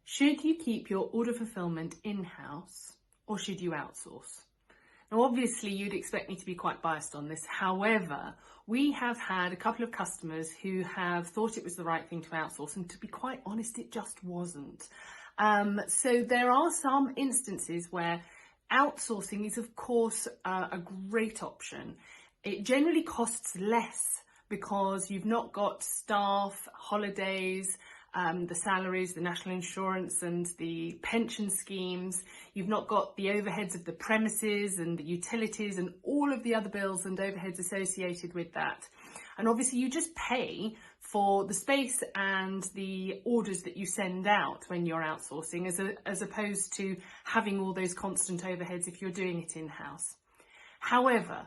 Should you keep your order fulfillment in-house or should you outsource? Now, obviously, you'd expect me to be quite biased on this. However, we have had a couple of customers who have thought it was the right thing to outsource, and to be quite honest, it just wasn't. So there are some instances where outsourcing is, of course, a great option. It generally costs less because you've not got staff, holidays, the salaries, the national insurance and the pension schemes. You've not got the overheads of the premises and the utilities and all of the other bills and overheads associated with that. And obviously you just pay for the space and the orders that you send out when you're outsourcing, as opposed to having all those constant overheads if you're doing it in-house. However,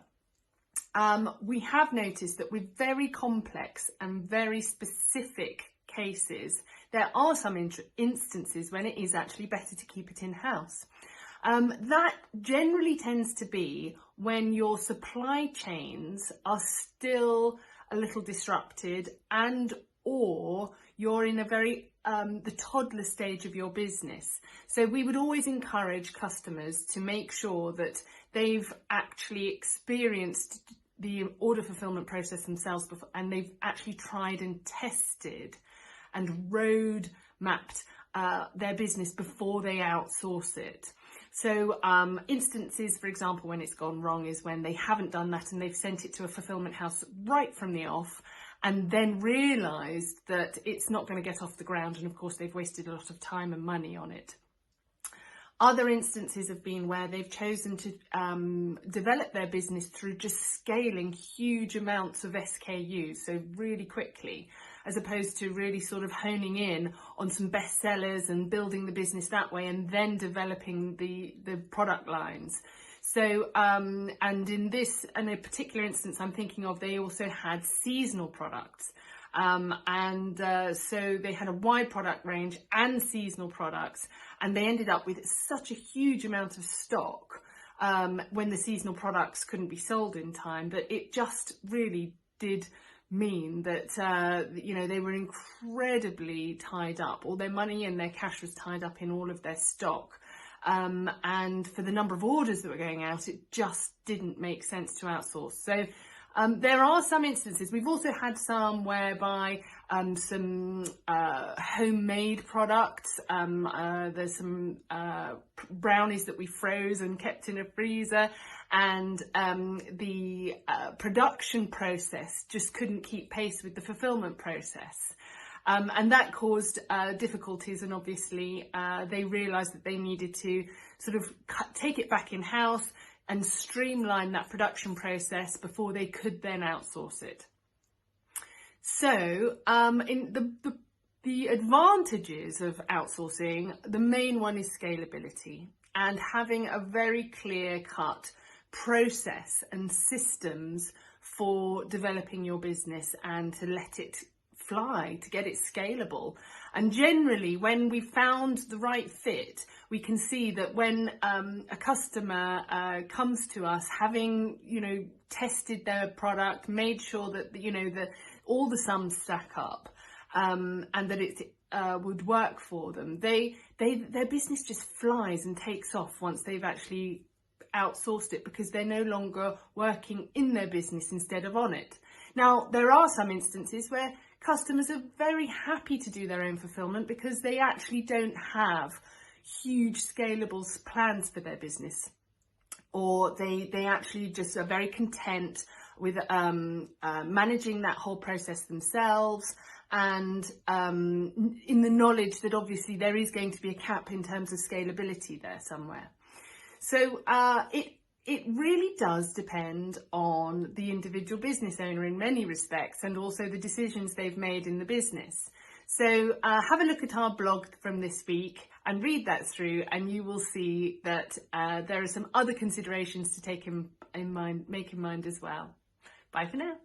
we have noticed that with very complex and very specific cases, there are some instances when it is actually better to keep it in-house. That generally tends to be when your supply chains are still a little disrupted and or you're in a very the toddler stage of your business. So we would always encourage customers to make sure that they've actually experienced the order fulfillment process themselves before, and they've actually tried and tested and road mapped their business before they outsource it. So instances, for example, when it's gone wrong is when they haven't done that and they've sent it to a fulfillment house right from the off and then realised that it's not going to get off the ground, and of course they've wasted a lot of time and money on it. Other instances have been where they've chosen to develop their business through just scaling huge amounts of SKUs, so really quickly, as opposed to really sort of honing in on some bestsellers and building the business that way and then developing the product lines. So, and in a particular instance I'm thinking of, they also had seasonal products. So they had a wide product range and seasonal products, and they ended up with such a huge amount of stock when the seasonal products couldn't be sold in time, that it just really did mean that they were incredibly tied up. All their money and their cash was tied up in all of their stock, and for the number of orders that were going out, it just didn't make sense to outsource. So there are some instances. We've also had some whereby some homemade products, there's some brownies that we froze and kept in a freezer, and the production process just couldn't keep pace with the fulfillment process. And that caused difficulties, and obviously they realised that they needed to sort of take it back in-house and streamline that production process before they could then outsource it. So in the advantages of outsourcing, the main one is scalability and having a very clear-cut process and systems for developing your business and to let it fly, to get it scalable. And generally, when we found the right fit, we can see that when a customer comes to us, having tested their product, made sure that all the sums stack up, and that it would work for them, their business just flies and takes off once they've actually outsourced it, because they're no longer working in their business instead of on it. Now, there are some instances where customers are very happy to do their own fulfillment because they actually don't have huge scalable plans for their business, or they actually just are very content with managing that whole process themselves, and in the knowledge that obviously there is going to be a cap in terms of scalability there somewhere. So it really does depend on the individual business owner in many respects, and also the decisions they've made in the business. So have a look at our blog from this week and read that through, and you will see that there are some other considerations to make in mind as well. Bye for now.